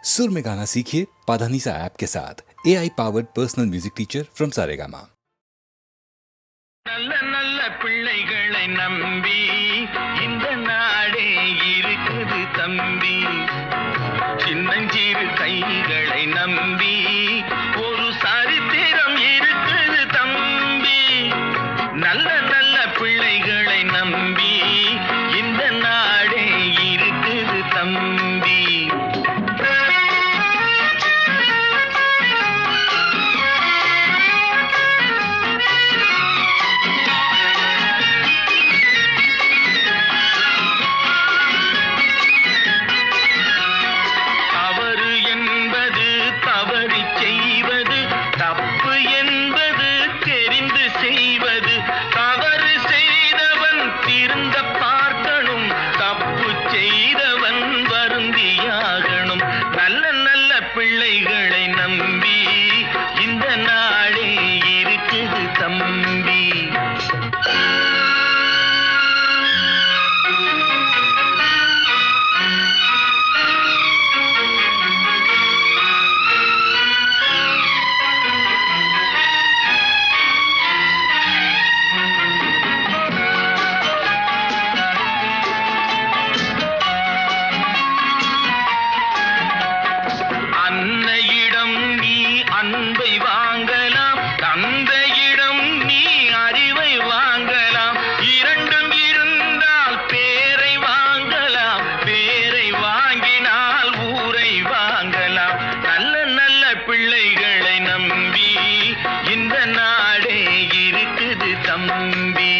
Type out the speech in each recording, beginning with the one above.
सुर में गाना सीखिए पाधानीसा ऐप के साथ AI powered personal music teacher from Saregama. நல்ல நல்ல பிள்ளைகளை நம்பி இந்த நாடே இருக்குது தம்பி. சின்னஞ்சிறு கைகளை நம்பி ஒரு சரித்திரம் இருக்குது தம்பி. நல்ல நல்ல பிள்ளைகளை நம்பி இந்த நாடே இருக்குது தம்பி. பிள்ளைகளை நம்பி இந்த நாடே இருக்குது தம்பி. அன்னையிடம் நீ அன்பை வாங்கலாம், தந்தையிடம் நீ அறிவை வாங்கலாம். இரண்டும் இருந்தால் பேரை வாங்கலாம், பேரை வாங்கினால் ஊரை வாங்கலாம். நல்ல நல்ல பிள்ளைகளை நம்பி இந்த நாடே இருக்குது தம்பி.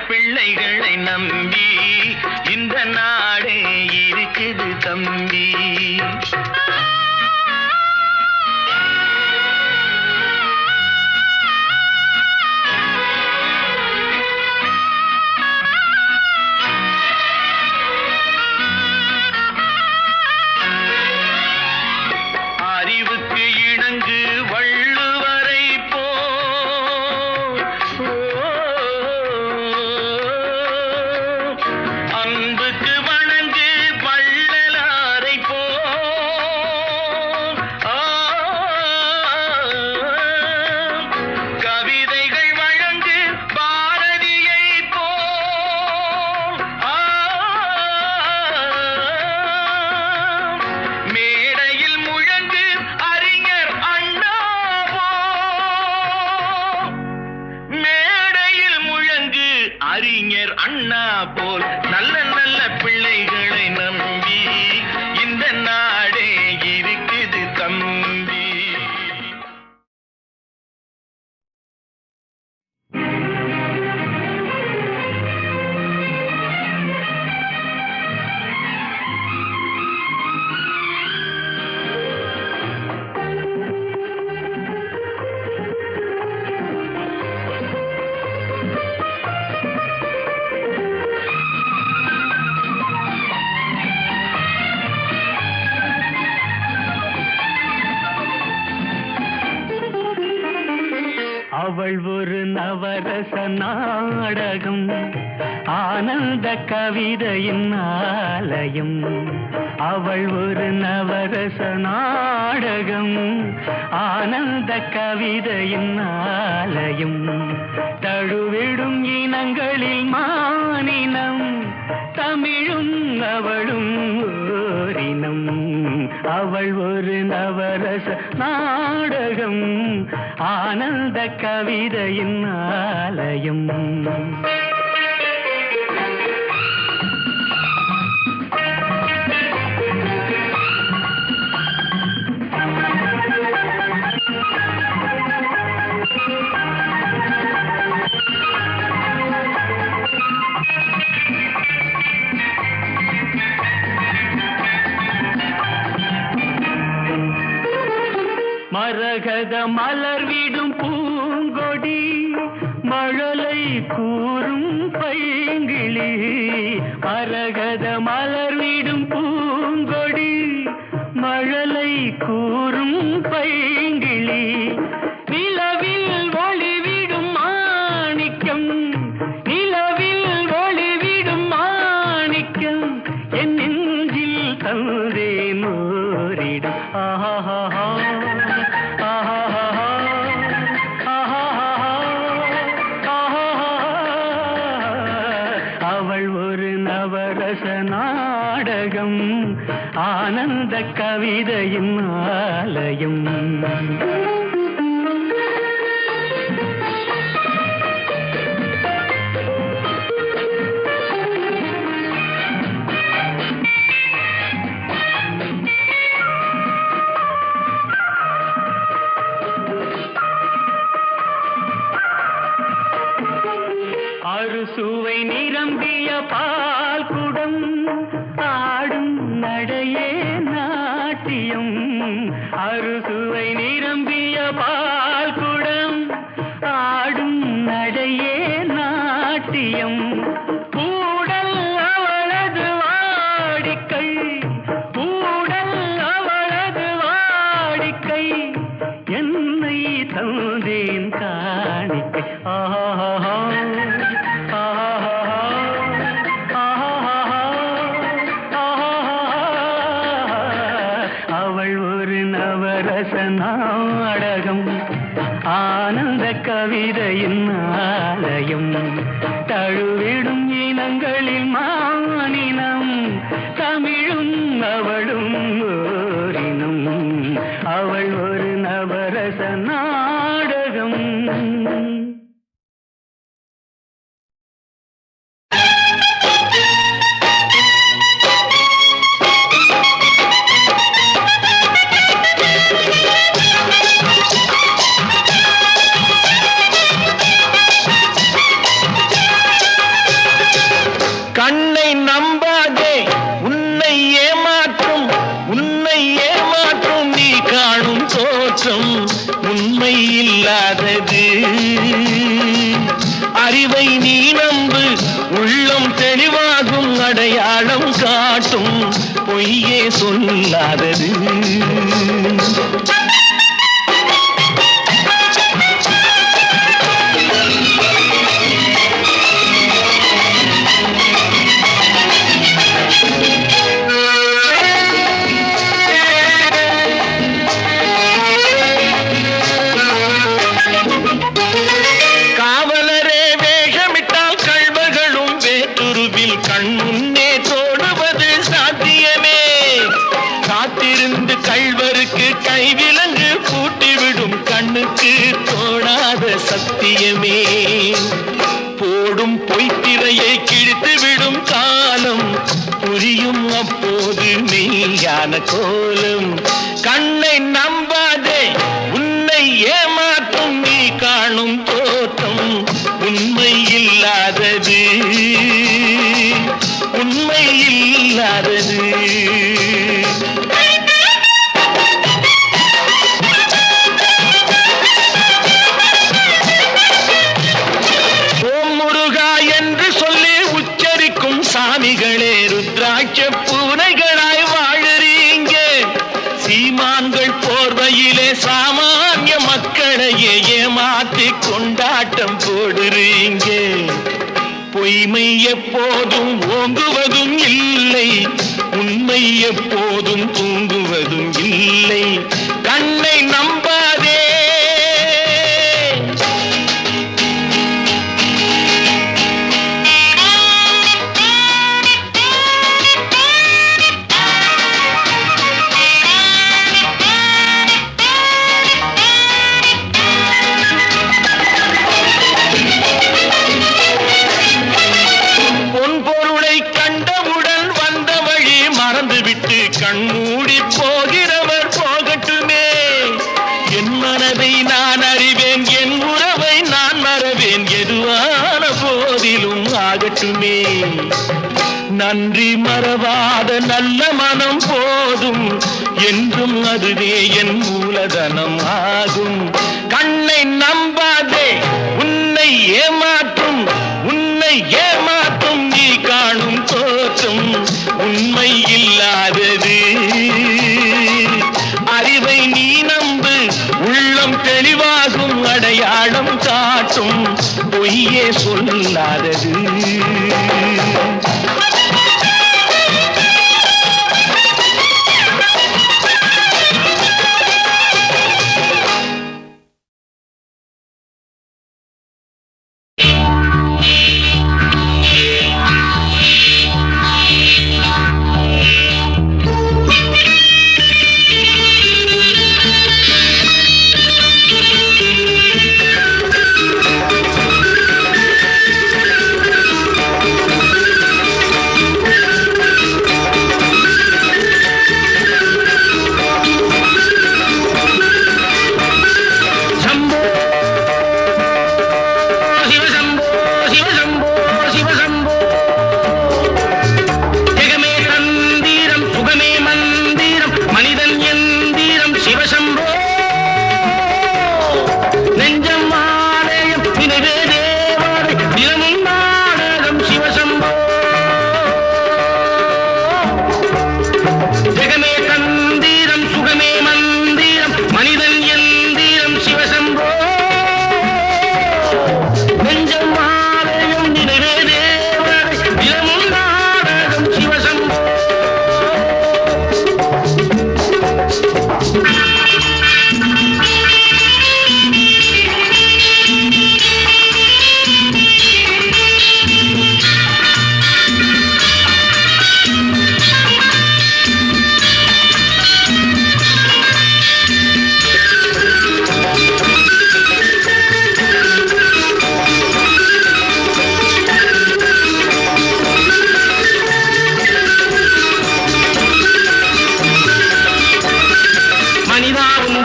பிள்ளைகளை நம்பி இந்த நாடே இருக்குது தம்பி. அறிவுக்கு இணங்கு வள்ளுவரை அன்புக்கு வணங்கு வள்ளலாரை கவிதைகள் வழங்கு பாரதியை மேடையில் முழங்கு அறிஞர் அண்ணா மேடையில் முழங்கு அறிஞர் அண்ணா போல். நல்ல நல்ல பிள்ளைகளை நம்பி இந்த நாடே இருக்குது தம்பி. அவள் ஒரு நவரச நாடகம், ஆனந்த கவிதையின் ஆலயம். அவள் ஒரு நவரச நாடகம், ஆனந்த கவிதையின் ஆலயம். தழுவிடும் இனங்களில் மானினம், தமிழும் அவளும் ஓரினம். அவள் ஒரு நவரச நாடகம், ஆனந்த கவிதையின் ஆலயம். மழலை கூறும் பைங்கிளி மரகத மலர்விடும் பூங்கொடி மழலை கூறும் பைங்கிளி நிலவில் ஒளிவிடும் மாணிக்கம் நிலவில் ஒளிவிடும் மாணிக்கம் என் நெஞ்சில் தந்தேன் ஓரிடம் ஆஹா நாடகம் ஆனந்த கவிதையின் ஆலயம் அறுசுவை நிரம்பிய பால் குடம் ஆடும் நடையே நாட்டியம் அறுசுவை நிரம்பிய பால் குடம் ஆடும் நடையே நாட்டியம் கூடல் அவளது வாடிக்கை கூடல் அவளது வாடிக்கை என்னை தந்தேன் காணிக்கை ஆஹா நாடகம் ஆனந்த கவிதையின் ஆலயம் தழுவிடும் இனங்களில் மானினம் தமிழும் அவளும் ஓரினம் அவள் ஒரு நவரச நாடகம் கண்ணை நம்பாதே உன்னை ஏமாற்றும் நீ காணும் தோற்றம் உண்மை இல்லாதது அறிவை நீ நம்பு உள்ளம் தெளிவாகும் அடையாளம் காட்டும் பொய்யே சொல்லாதது கண்முன்னே தோடுவது சாத்தியமே காத்திருந்து கள்வருக்கு கைவிலங்கு பூட்டிவிடும் கண்ணுக்கு தோணாத சத்தியமே போடும் பொய்த்திரையை கிழித்துவிடும் காலம் புரியும் அப்போது மெய்யான கோலம் கண்ணை நம்பாதே உன்னை ஏமாற்றும் நீ காணும் தோற்றம் உண்மை இல்லாதது உண்மை இல்லாதது ஓம் முருகா என்று சொல்லி உச்சரிக்கும் சாமிகளே ருத்ராட்ச பூனைகளாய் வாழறீங்க சீமான்கள் போர்வையிலே சாமானிய மக்களையே ஏமாற்றி கொண்டாட்டம் போடுறீங்க பொய்மை எப்போதும் ஓங்குவதும் இல்லை உண்மை எப்போதும் தூங்குவதும் இல்லை கண்ணை நம்பாதே கண்மூடி போகிறவர் போகட்டுமே என் மனதை நான் அறிவேன் என் உறவை நான் மறவேன் எதுவான போதிலும் ஆகட்டுமே நன்றி மறவாத நல்ல மனம் போதும் என்றும் அதுவே என் மூலதனம் ஆகும் கண்ணை நம்பாதே உன்னை ஏமாற்றும் பொய்யே சொல்லாதது.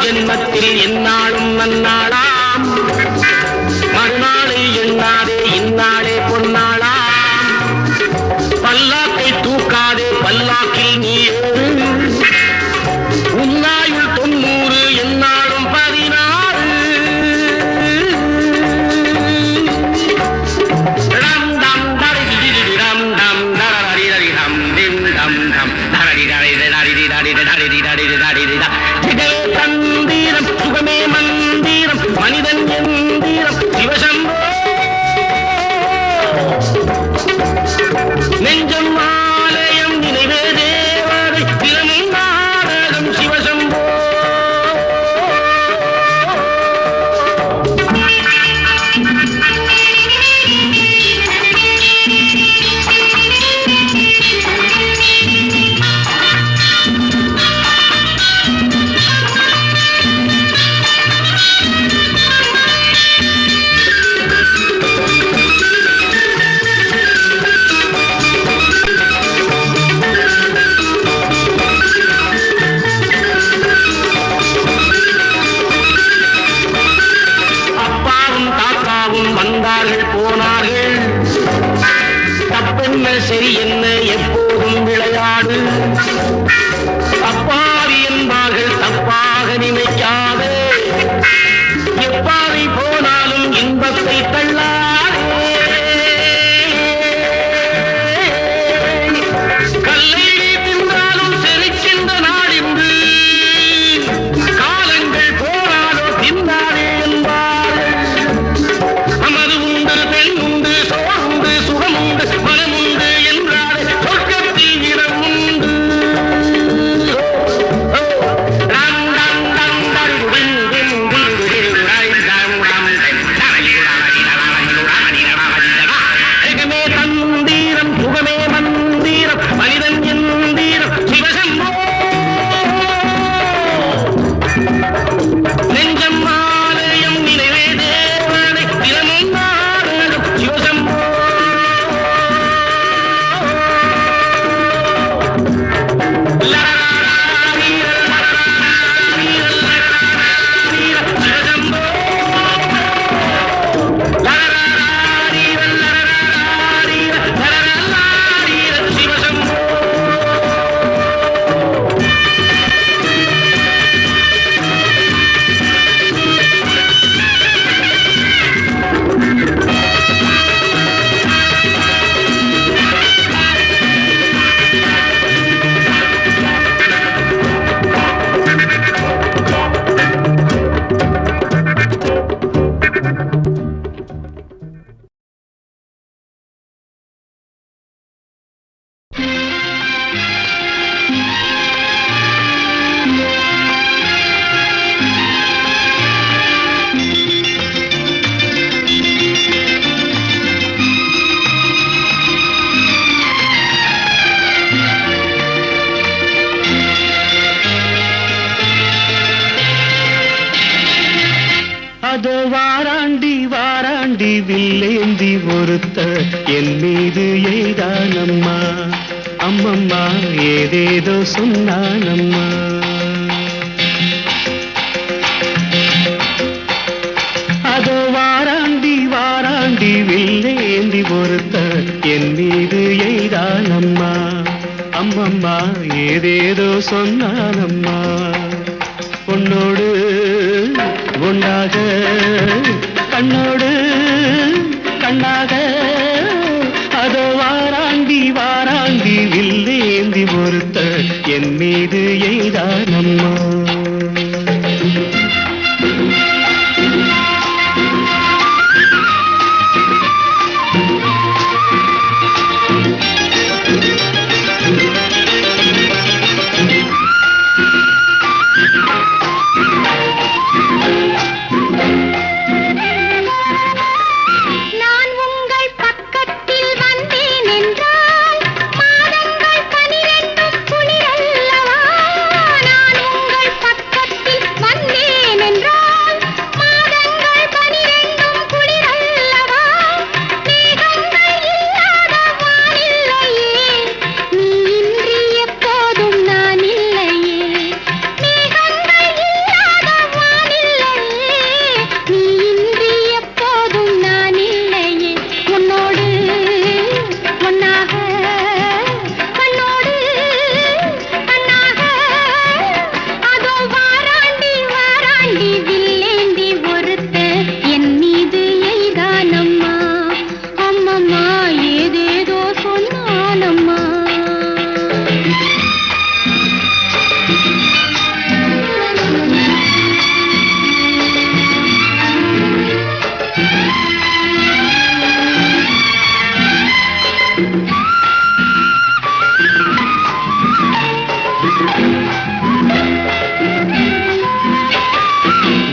ஜென்மத்தில் எந்நாளும் நன்னாளாம், மறுநாளை எண்ணாதே இந்நாளே பொன்னாளாம். பல்லாக்கை தூக்காதே பல்லாக்கில் நீ ஏறு, உன்னாயுள் 90 எந்நாளும் 16. ரம் டம் தரி ரம் டம் தரி தரி ரம் டிம் டம் டம் தரி தரி தரி தரி தரி தரி தரி தந்திரம் சுகமே மந்திரம் மனிதன் எந்திரம் சிவசம்போ. நெஞ்சம் ஆலயம் நினைவே தேவதை தினமும் நாடகம் சிவசம்போ. வந்தார்கள் போனார்கள், தப்பென்ன சரி என்ன எப்போதும் விளையாடு. தப்பாவி என்பார்கள் தப்பாக நினைக்காது, எப்பாவை போனாலும் இன்பத்தை தள்ளாதே. கல்லை தின்றாலும் செழிக்கின்ற நாடின்று, காலங்கள் போனாலோ தின்னாதே என்பார்கள். அமது உண்டு பெண் உண்டு சோறுண்டு சுகமுண்டு மனமுண்டு என்றாலே சொர்க்க ஒருத்த என் மீது எய்தானம்மா. அம்மம்மா ஏதேதோ சொன்னானம்மா. அதோ வாராண்டி வாராண்டி வில்லேந்தி ஒருத்த என் மீது எய்தானம்மா. அம்மம்மா ஏதேதோ சொன்னானம்மா. உன்னோடு ஒன்றாக கண்ணோடு கண்ணாக அதோ வாராண்டி வாராண்டி வில்லேந்தி ஒருத்த என் மீது எய்தானம்மா.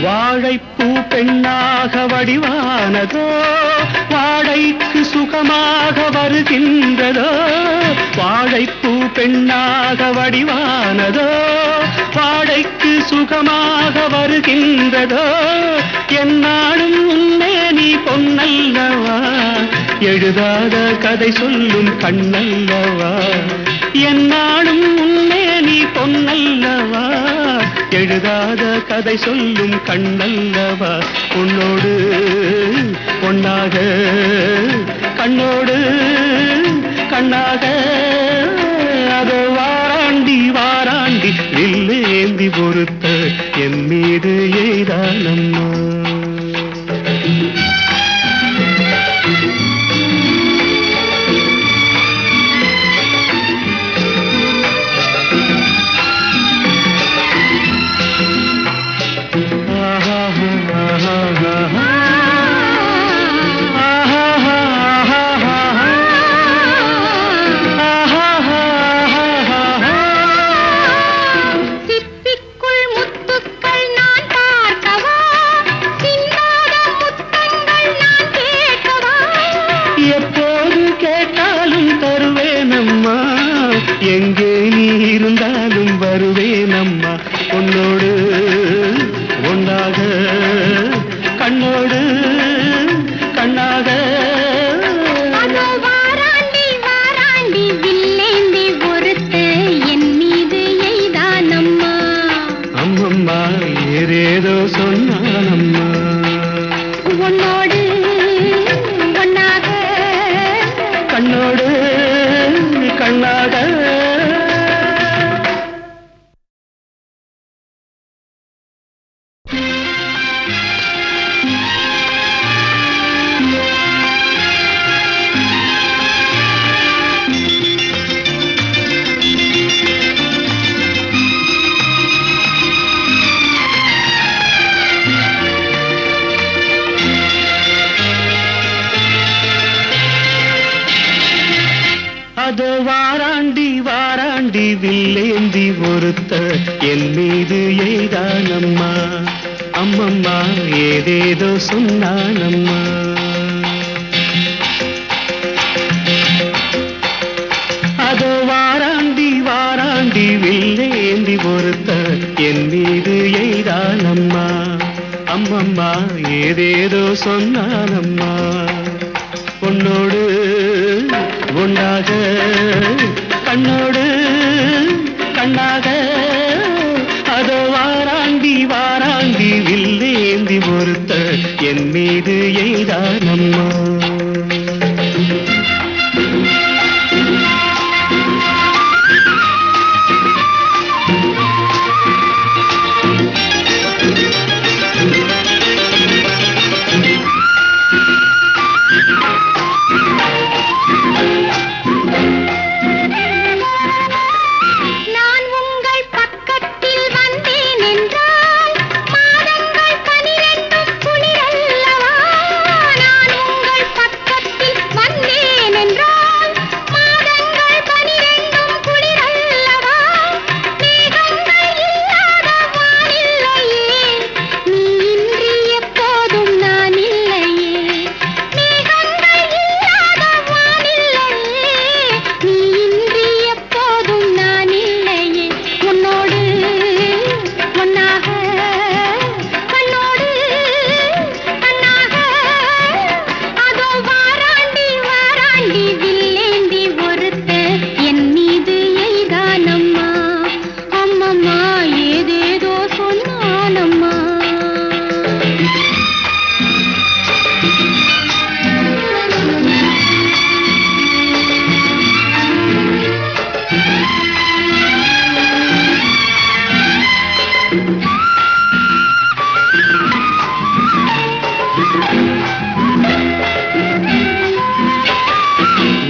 வாழைப்பூ பெண்ணாக வடிவானதோ வாழைக்கு சுகமாக வருகின்றதோ. வாழைப்பூ பெண்ணாக வடிவானதோ வாழைக்கு சுகமாக வருகின்றதோ. என்னாலும் உன்னே நீ பொன்னல்லவா, எழுதாத கதை சொல்லும் கண்ணல்லவா. என்னாலும் உன்னே நீ பொன்னல்லவா, எழுதாத கதை சொல்லும் கண்ணல்லவா. உன்னோடு பொன்னாக கண்ணோடு கண்ணாக அதோ வாராண்டி வாராண்டி வில்லேந்தி பொறுத்த என் மீது எய்தானம்மா. எங்கே நீ இருந்தாலும் வருவேனம்மா. உன்னோடு ஒன்றாக கண்ணோடு கண்ணாக வாராண்டி வாராண்டி வில்லேந்தி ஒருத்த என் மீது எய்தானம்மா. அம்மம்மா ஏதேதோ சொன்னானம்மா. உன்னோடு ஒன்னாக கண்ணோடு கண்ணாக அதோ வாராண்டி வாராண்டி வில்லேந்தி ஒருத்த என் மீது எய்தானம்மா. அம்மம்மா ஏதேதோ சொன்னானம்மா. அதோ வாராண்டி வாராண்டி வில்லேந்தி ஒருத்த என் மீது எய்தானம்மா. அம்மம்மா ஏதேதோ சொன்னானம்மா. உன்னோடு ஒன்னாக கண்ணோடு கண்ணாக அதோ வாராண்டி வாராண்டி வில்லேந்தி ஒருத்த என் மீது எய்தானம்மா.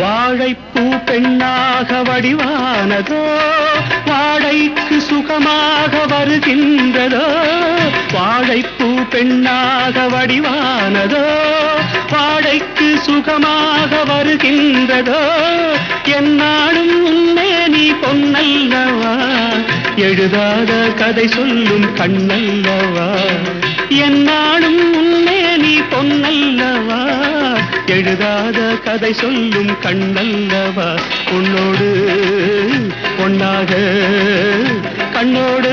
வாழைப்பூ பெண்ணாக வடிவானதோ வாழைக்கு சுகமாக வருகின்றதோ. வாழைப்பூ பெண்ணாக வடிவானதோ வாழைக்கு சுகமாக வருகின்றதோ. என்னாலும் உன்னே நீ பொன்னல்லவா எழுதாத கதை சொல்லும் கண்ணல்லவா. என்னாலும் உன்னே நீ பொன்னல்லவா எழுதாத கதை சொல்லும் கண்ணல்லவா. உன்னோடு பொன்னாக கண்ணோடு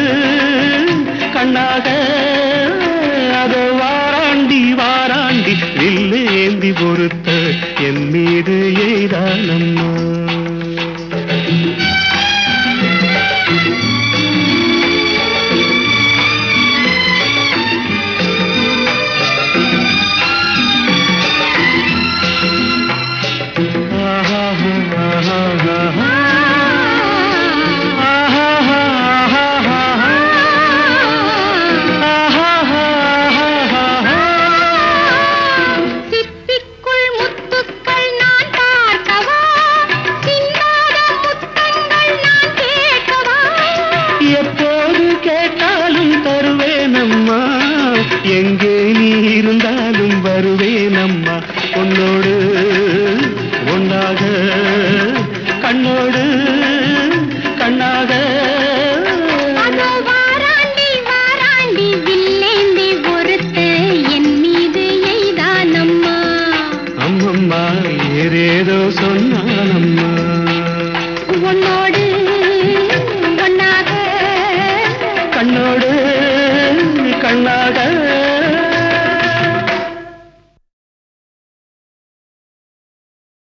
கண்ணாக அதோ வாராண்டி வாராண்டி வில்லேந்தி பொறுத்த என் மீது எய்தானம்மா.